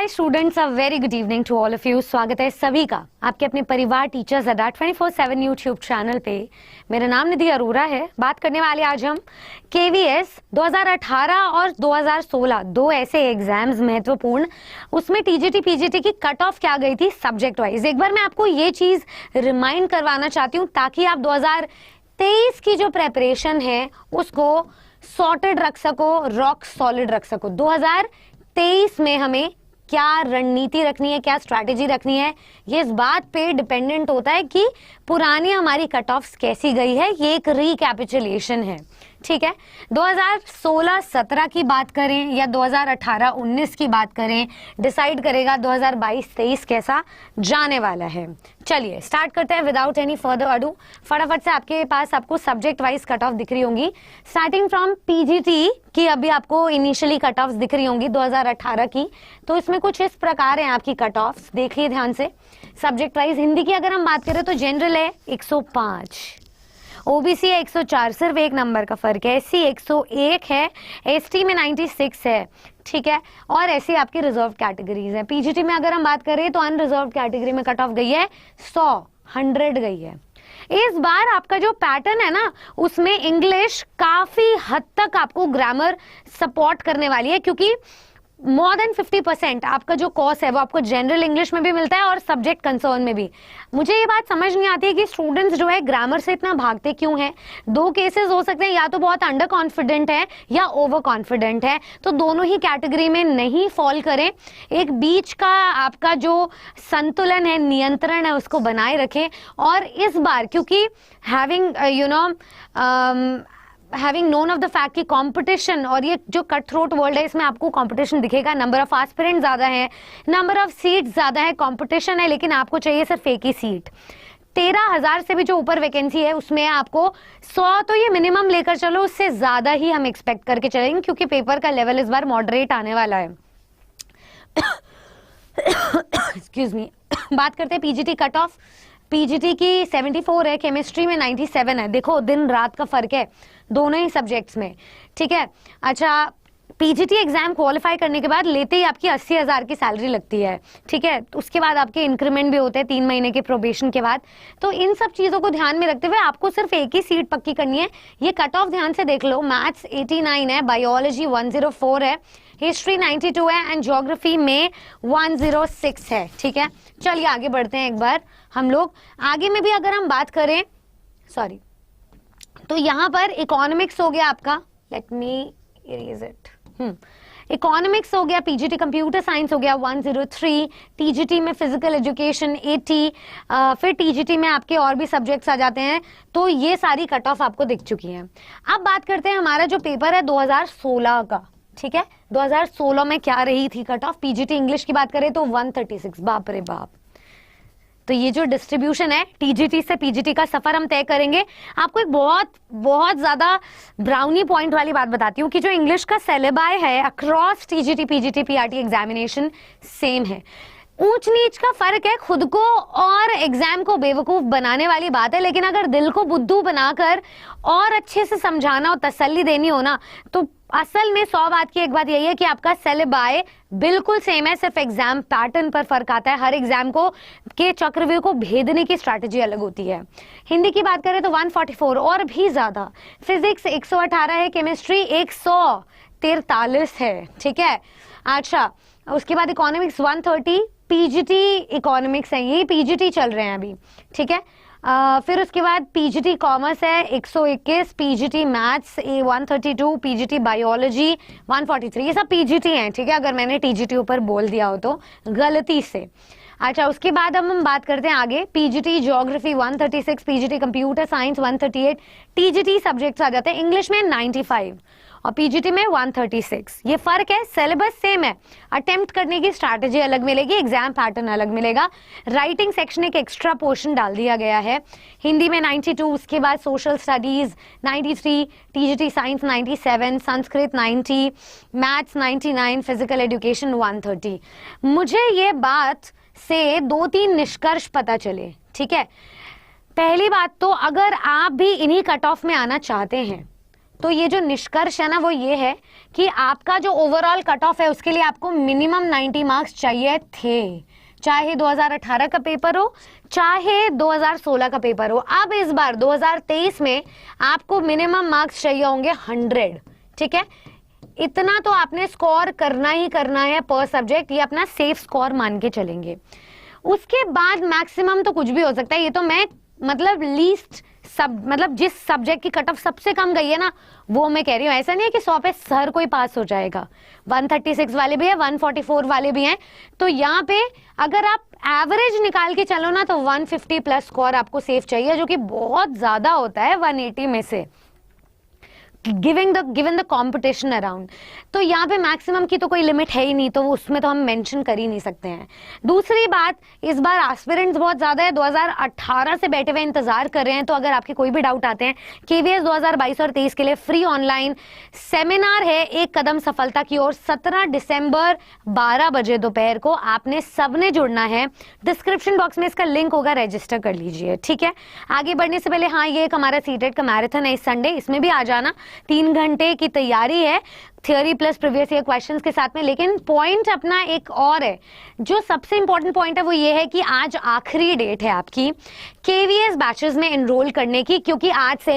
Hi students, a very good evening to all of you. स्वागत है सभी का आपके अपने परिवार टीचर्स अड्डा 24/7 यूट्यूब चैनल पे। मेरा नाम निधि अरोरा है। बात करने वाले आज हम केवीएस 2018 और 2016 दो ऐसे एग्जाम्स महत्वपूर्ण, उसमें टीजीटी पीजीटी की कट ऑफ क्या गई थी सब्जेक्ट वाइज। एक बार मैं आपको ये चीज रिमाइंड करवाना चाहती हूँ ताकि आप 2023 की जो प्रेपरेशन है उसको सॉर्टेड रख सको, रॉक सॉलिड रख सको। 2023 में हमें क्या रणनीति रखनी है, क्या स्ट्रैटेजी रखनी है, ये इस बात पे डिपेंडेंट होता है कि पुरानी हमारी कट ऑफ्स कैसी गई है। ये एक रिकैपिचुलेशन है, ठीक है। 2016-17 की बात करें या 2018-19 की बात करें, डिसाइड करेगा 2022-23 कैसा जाने वाला है। चलिए स्टार्ट करते हैं विदाउट एनी फर्दर अडू। फटाफट से आपके पास आपको सब्जेक्ट वाइज कट ऑफ दिख रही होंगी। स्टार्टिंग फ्रॉम पीजीटी की अभी आपको इनिशियली कट ऑफ्स दिख रही होंगी 2018 की। तो इसमें कुछ इस प्रकार हैं आपकी कट ऑफ्स, देखिए ध्यान से। सब्जेक्ट वाइज हिंदी की अगर हम बात करें तो जनरल है 105, ओबीसी है 104, सिर्फ एक नंबर का फर्क है। एससी 101 है, एसटी में 96 है, ठीक है। और ऐसी आपकी रिजर्व कैटेगरीज है। पीजीटी में अगर हम बात करें तो अनरिजर्व कैटेगरी में कट ऑफ गई है 100 गई है। इस बार आपका जो पैटर्न है ना, उसमें इंग्लिश काफी हद तक आपको ग्रामर सपोर्ट करने वाली है, क्योंकि मोर देन 50% आपका जो कोर्स है वो आपको जनरल इंग्लिश में भी मिलता है और सब्जेक्ट कंसर्न में भी। मुझे ये बात समझ नहीं आती है कि स्टूडेंट्स जो है ग्रामर से इतना भागते क्यों हैं। दो केसेस हो सकते हैं, या तो बहुत अंडर कॉन्फिडेंट है या ओवर कॉन्फिडेंट है। तो दोनों ही कैटेगरी में नहीं फॉल करें। एक बीच का आपका जो संतुलन है, नियंत्रण है, उसको बनाए रखें। और इस बार क्योंकि having known of the fact कि कंपटीशन और ये जो कट थ्रोट वर्ल्ड है, इसमें आपको कंपटीशन दिखेगा। नंबर ऑफ एस्पिरेंट ज्यादा है, नंबर ऑफ सीट ज्यादा है, कंपटीशन है, लेकिन आपको चाहिए सिर्फ एक ही सीट। 13,000 से भी जो ऊपर वैकेंसी है उसमें आपको 100 तो ये मिनिमम लेकर चलो, उससे ज्यादा ही हम एक्सपेक्ट करके चलेंगे, क्योंकि पेपर का लेवल इस बार मॉडरेट आने वाला है। Excuse me. बात करते हैं पीजीटी कट ऑफ। पीजीटी की 74 है, केमिस्ट्री में 97 है। देखो दिन रात का फर्क है दोनों ही सब्जेक्ट्स में, ठीक है। अच्छा, पीजीटी एग्जाम क्वालिफाई करने के बाद लेते ही आपकी 80,000 की सैलरी लगती है, ठीक है। उसके बाद आपके इंक्रीमेंट भी होते हैं 3 महीने के प्रोबेशन के बाद। तो इन सब चीजों को ध्यान में रखते हुए आपको सिर्फ एक ही सीट पक्की करनी है। ये कट ऑफ ध्यान से देख लो। मैथ्स 89 है, बायोलॉजी 104 है, हिस्ट्री 92 है एंड ज्योग्राफी में 106 है, ठीक है। चलिए आगे बढ़ते हैं एक बार हम लोग। आगे में भी अगर हम बात करें, सॉरी, तो यहाँ पर इकोनॉमिक्स हो गया आपका, let me erase it. Economics हो गया, पीजीटी कंप्यूटर साइंस हो गया 103, टीजीटी में फिजिकल एजुकेशन 80, फिर टीजीटी में आपके और भी सब्जेक्ट्स आ जाते हैं। तो ये सारी कट ऑफ आपको दिख चुकी है। अब बात करते हैं हमारा जो पेपर है 2016 का, ठीक है। 2016 में क्या रही थी कट ऑफ। पीजीटी इंग्लिश की बात करें तो 136, बाप रे बाप। तो ये जो डिस्ट्रीब्यूशन है, टीजीटी से पीजीटी का सफर हम तय करेंगे। आपको एक बहुत ज्यादा ब्राउनी पॉइंट वाली बात बताती हूँ कि जो इंग्लिश का सिलेबस है across TGT PGT PRT examination same है। ऊंच नीच का फर्क है, खुद को और एग्जाम को बेवकूफ बनाने वाली बात है, लेकिन अगर दिल को बुद्धू बनाकर और अच्छे से समझाना और तसल्ली देनी हो ना, तो असल में 100 बात की एक बात यही है कि आपका सिलेबस बिल्कुल सेम है, सिर्फ एग्जाम पैटर्न पर फर्क आता है। हर एग्जाम को के चक्रव्यूह को भेदने की स्ट्रैटेजी अलग होती है। हिंदी की बात करें तो 144 और भी ज्यादा, फिजिक्स 118 है, केमिस्ट्री 143 है, ठीक है। अच्छा, उसके बाद इकोनॉमिक्स 130, पीजीटी इकोनॉमिक्स है, ये पीजीटी चल रहे हैं अभी, ठीक है। फिर उसके बाद पीजीटी कॉमर्स है 121, पीजीटी मैथ्स 132, पीजीटी बायोलॉजी 143, ये सब पीजीटी हैं, ठीक है। अगर मैंने टीजीटी ऊपर बोल दिया हो तो गलती से। अच्छा, उसके बाद हम बात करते हैं आगे। PGT geography 136, PGT computer science 138, TGT subjects आ जाते हैं इंग्लिश में 95 और पीजीटी में 136। ये फर्क है, सिलेबस सेम है, अटेम्प्ट करने की स्ट्रैटेजी अलग मिलेगी, एग्जाम पैटर्न अलग मिलेगा। राइटिंग सेक्शन एक एक्स्ट्रा पोर्शन डाल दिया गया है। हिंदी में 92, उसके बाद social studies 93, TGT science 97, Sanskrit 90, maths 99, physical education 130। मुझे ये बात से 2-3 निष्कर्ष पता चले, ठीक है। पहली बात तो अगर आप भी इन्हीं कट ऑफ में आना चाहते हैं तो ये जो निष्कर्ष है ना वो ये है कि आपका जो ओवरऑल कट ऑफ है उसके लिए आपको मिनिमम 90 मार्क्स चाहिए थे, चाहे 2018 का पेपर हो चाहे 2016 का पेपर हो। अब इस बार 2023 में आपको मिनिमम मार्क्स चाहिए होंगे 100, ठीक है। इतना तो आपने स्कोर करना ही करना है पर सब्जेक्ट, ये अपना सेफ स्कोर मान के चलेंगे। उसके बाद मैक्सिमम तो कुछ भी हो सकता है, ये तो मैं मतलब लीस्ट मतलब जिस सब्जेक्ट की कट ऑफ सबसे कम गई है ना वो मैं कह रही हूँ। ऐसा नहीं है कि 100 पे हर कोई पास हो जाएगा, 136 वाले भी है, 144 वाले भी हैं। तो यहाँ पे अगर आप एवरेज निकाल के चलो ना तो 150 प्लस स्कोर आपको सेफ चाहिए, जो कि बहुत ज्यादा होता है 180 में से, गिवन द कंपटीशन अराउंड। तो यहाँ पे मैक्सिमम की तो कोई लिमिट है ही नहीं, तो उसमें तो हम मेंशन कर ही नहीं सकते हैं। दूसरी बात, इस बार एस्पिरेंट्स बहुत ज्यादा है, 2018 से बैठे हुए इंतजार कर रहे हैं। तो अगर आपके कोई भी डाउट आते हैं, केवीएस 2022 और 23 के लिए फ्री ऑनलाइन सेमिनार है एक कदम सफलता की ओर, 17 दिसंबर 12 बजे दोपहर को आपने सबने जुड़ना है। डिस्क्रिप्शन बॉक्स में इसका लिंक होगा, रजिस्टर कर लीजिए, ठीक है। आगे बढ़ने से पहले हाँ, ये एक हमारा सीटेट का मैराथन है इस संडे, इसमें भी आ जाना। 3 घंटे की तैयारी है, theory plus previous year questions के साथ में। लेकिन पॉइंट अपना एक और है, जो सबसे इंपॉर्टेंट पॉइंट है वो ये है कि आज आखिरी डेट है आपकी केवीएस बैचेस में एनरोल करने की, क्योंकि आज से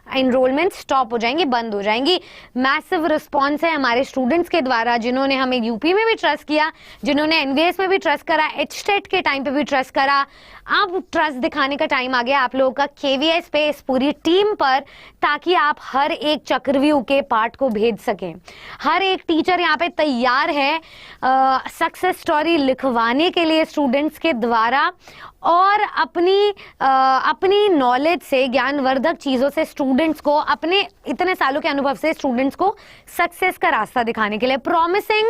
एनरोलमेंट स्टॉप हो जाएंगी, बंद हो जाएंगी। मैसिव रिस्पॉन्स है हमारे स्टूडेंट्स के द्वारा, जिन्होंने हमें यूपी में भी ट्रस्ट किया, जिन्होंने एनवीएस में भी ट्रस्ट करा, एचटेट के टाइम पे भी ट्रस्ट करा। अब ट्रस्ट दिखाने का टाइम आ गया आप लोगों का केवीएस पे, इस पूरी टीम पर, ताकि आप हर एक चक्रव्यूह के पार्ट को भेज सकें। हर एक टीचर यहाँ पे तैयार है सक्सेस स्टोरी लिखवाने के लिए स्टूडेंट्स के द्वारा, और अपनी नॉलेज से, ज्ञानवर्धक चीजों से स्टूडेंट्स को, अपने इतने सालों के अनुभव से स्टूडेंट्स को सक्सेस का रास्ता दिखाने के लिए। प्रॉमिसिंग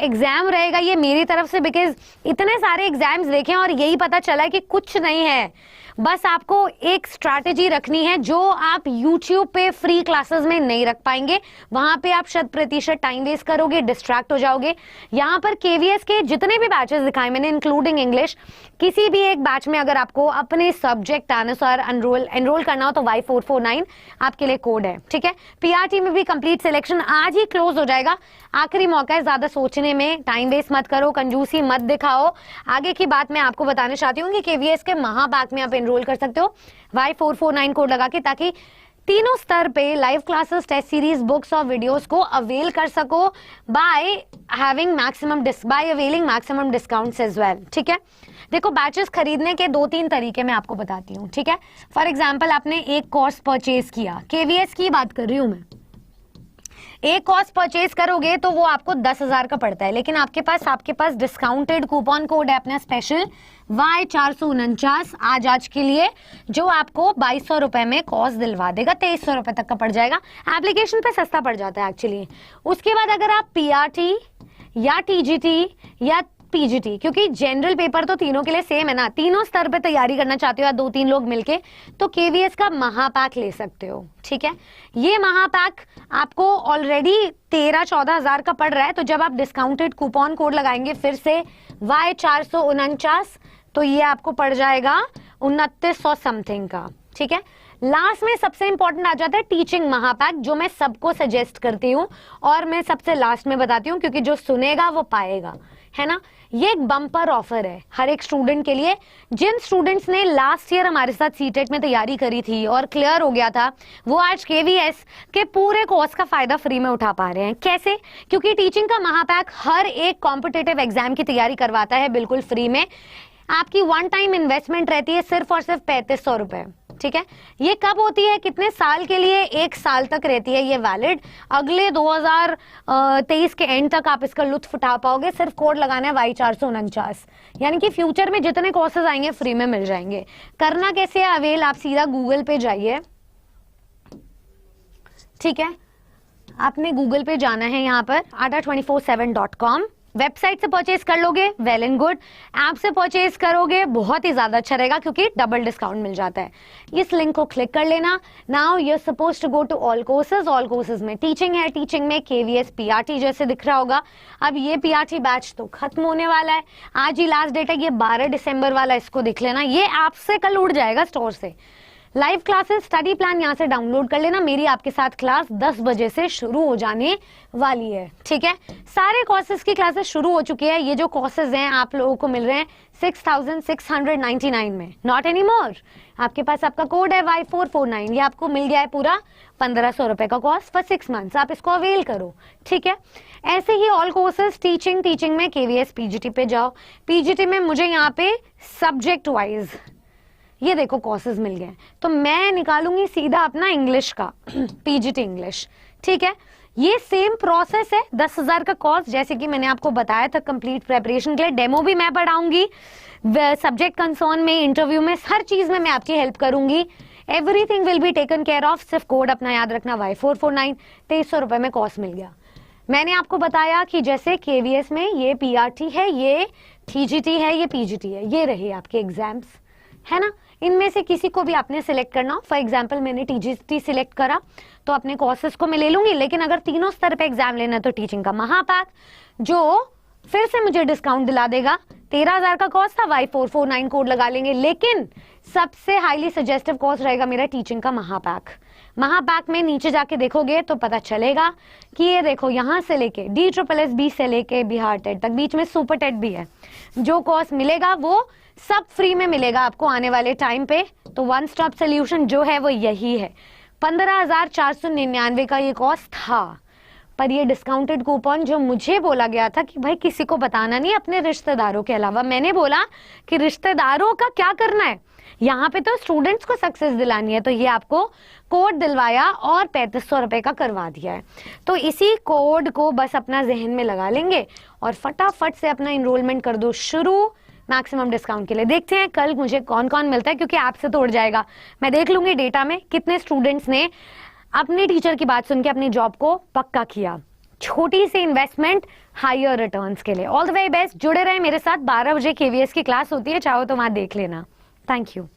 एग्जाम रहेगा ये मेरी तरफ से, बिकॉज इतने सारे एग्जाम्स देखे और यही पता चला कि कुछ नहीं है। बस आपको एक स्ट्रैटेजी रखनी है जो आप YouTube पे फ्री क्लासेस में नहीं रख पाएंगे, वहां पे आप 100% टाइम वेस्ट करोगे, डिस्ट्रैक्ट हो जाओगे। यहाँ पर केवीएस के जितने भी बैचेस दिखाए मैंने, इंक्लूडिंग इंग्लिश, किसी भी एक बैच में अगर आपको अपने सब्जेक्ट अनुसार एनरोल करना हो तो Y449 आपके लिए कोड है, ठीक है। पीआरटी में भी कंप्लीट सिलेक्शन आज ही क्लोज हो जाएगा, आखिरी मौका है, ज्यादा सोचने में टाइम वेस्ट मत करो, कंजूसी मत दिखाओ। आगे की बात मैं आपको बताना चाहती हूँ कि केवीएस के महापैक में आप एनरोल कर सकते हो Y449 कोड लगा के, ताकि तीनों स्तर पे live classes, test series, books और वीडियोस को अवेल कर सको by availing maximum discounts as well, ठीक है। देखो, बैचेस खरीदने के 2-3 तरीके मैं आपको बताती हूँ, ठीक है। फॉर एग्जाम्पल, आपने एक कोर्स परचेज किया, केवीएस की बात कर रही हूँ मैं, एक कोर्स परचेज करोगे तो वो आपको 10,000 का पड़ता है, लेकिन आपके पास डिस्काउंटेड कूपन कोड है अपना स्पेशल Y449 आज के लिए, जो आपको 2200 रुपए में कोर्स दिलवा देगा, 2300 रुपए तक का पड़ जाएगा। एप्लीकेशन पे सस्ता पड़ जाता है एक्चुअली। उसके बाद अगर आप पीआरटी या टीजीटी या पीजीटी, क्योंकि जनरल पेपर तो तीनों के लिए सेम है ना, तीनों स्तर पे तैयारी करना चाहते हो या 2-3 लोग मिलके, तो केवीएस का महापैक ले सकते हो, ठीक है। ये महापैक आपको ऑलरेडी 13-14 हजार का पड़ रहा है, तो जब आप डिस्काउंटेड कूपन कोड लगाएंगे फिर से Y449, तो ये आपको पड़ जाएगा 2900 समथिंग का, ठीक है। लास्ट में सबसे इंपॉर्टेंट आ जाता है टीचिंग महापैक, जो मैं सबको सजेस्ट करती हूँ और मैं सबसे लास्ट में बताती हूँ, क्योंकि जो सुनेगा वो पाएगा, है ना। ये एक बम्पर ऑफर है हर एक स्टूडेंट के लिए। जिन स्टूडेंट्स ने लास्ट ईयर हमारे साथ सीटेट में तैयारी करी थी और क्लियर हो गया था, वो आज केवीएस के पूरे कोर्स का फायदा फ्री में उठा पा रहे हैं। कैसे? क्योंकि टीचिंग का महापैक हर एक कॉम्पिटिटिव एग्जाम की तैयारी करवाता है बिल्कुल फ्री में। आपकी वन टाइम इन्वेस्टमेंट रहती है सिर्फ और सिर्फ 3500 रुपए, ठीक है। ये कब होती है, कितने साल के लिए? 1 साल तक रहती है ये वैलिड। अगले 2023 के एंड तक आप इसका लुत्फ उठा पाओगे। सिर्फ कोड लगाना है Y449, यानी कि फ्यूचर में जितने कोर्सेज आएंगे फ्री में मिल जाएंगे। करना कैसे है अवेल? आप सीधा गूगल पे जाइए, ठीक है। आपने गूगल पे जाना है, यहाँ पर ada247.com, वेबसाइट से परचेज कर लोगे वेल एंड गुड, ऐप से परचेज करोगे बहुत ही ज्यादा अच्छा रहेगा, क्योंकि डबल डिस्काउंट मिल जाता है। इस लिंक को क्लिक कर लेना। Now you are supposed to go to all courses. All courses में टीचिंग है, टीचिंग में केवीएस पीआरटी जैसे दिख रहा होगा। अब ये पीआरटी बैच तो खत्म होने वाला है, आज ही लास्ट डेट है, ये 12 दिसंबर वाला, इसको देख लेना। ये ऐप से कल उड़ जाएगा स्टोर से। लाइव क्लासेस स्टडी प्लान यहाँ से डाउनलोड कर लेना। मेरी आपके साथ क्लास 10 बजे से शुरू हो जाने वाली है, ठीक है। सारे कोर्सेज की क्लासेस शुरू हो चुकी है। ये जो कोर्सेज हैं आप लोगों को मिल रहे हैं 6,699 में, नॉट एनी मोर। आपके पास आपका कोड है Y449, ये आपको मिल गया है पूरा 1500 रुपए का कोर्स फॉर 6 मंथ्स। आप इसको अवेल करो, ठीक है। ऐसे ही ऑल कोर्सेज टीचिंग में KVS PGT पे जाओ। PGT में मुझे यहाँ पे सब्जेक्ट वाइज ये देखो कोर्सेज मिल गए, तो मैं निकालूंगी सीधा अपना इंग्लिश का PGT इंग्लिश, ठीक है। ये सेम प्रोसेस है, 10,000 का कोर्स, जैसे कि मैंने आपको बताया था कंप्लीट प्रेपरेशन के लिए। डेमो भी मैं पढ़ाऊंगी, सब्जेक्ट कंसर्न में, इंटरव्यू में, हर चीज में मैं आपकी हेल्प करूंगी। Everything will be taken care of. सिर्फ कोड अपना याद रखना Y449, 2300 रुपए में कोर्स मिल गया। मैंने आपको बताया कि जैसे KVS में ये PRT है, ये TGT है, ये PGT है, ये रहे आपके एग्जाम्स, है ना। इनमें से किसी को भी आपने सिलेक्ट करना हो। फॉर एग्जाम्पल मैंने TGT सिलेक्ट करा तो अपने कोर्सेज को मैं ले लूंगी, लेकिन अगर तीनों स्तर पे एग्जाम लेना है तो टीचिंग का महापैक, जो फिर से मुझे डिस्काउंट दिला देगा। 13,000 का कोर्स था, Y449 कोड लगा लेंगे, लेकिन सबसे हाईली सजेस्टिव कोर्स रहेगा मेरा टीचिंग का महापैक। महापैक में नीचे जाके देखोगे तो पता चलेगा कि ये देखो यहाँ से लेके DSSB से लेके बिहार टेट तक, बीच में सुपर टेट भी है। जो कोर्स मिलेगा वो सब फ्री में मिलेगा आपको आने वाले टाइम पे। तो वन स्टॉप सोल्यूशन जो है वो यही है। 15,499 का ये कोर्स था, पर ये डिस्काउंटेड कूपन जो मुझे बोला गया था कि भाई किसी को बताना नहीं अपने रिश्तेदारों के अलावा। मैंने बोला कि रिश्तेदारों का क्या करना है, यहाँ पे तो स्टूडेंट्स को सक्सेस दिलानी है। तो ये आपको कोड दिलवाया और 3500 रुपए का करवा दिया है। तो इसी कोड को बस अपना जहन में लगा लेंगे और फटाफट से अपना इनरोलमेंट कर दो शुरू मैक्सिमम डिस्काउंट के लिए। देखते हैं कल मुझे कौन कौन मिलता है, क्योंकि ऐप से तो उड़ जाएगा। मैं देख लूंगी डेटा में कितने स्टूडेंट्स ने अपने टीचर की बात सुन के अपनी जॉब को पक्का किया। छोटी सी इन्वेस्टमेंट हायर रिटर्न्स के लिए। All the very best. जुड़े रहे मेरे साथ, 12 बजे KVS की क्लास होती है, चाहो तो वहां देख लेना। Thank you.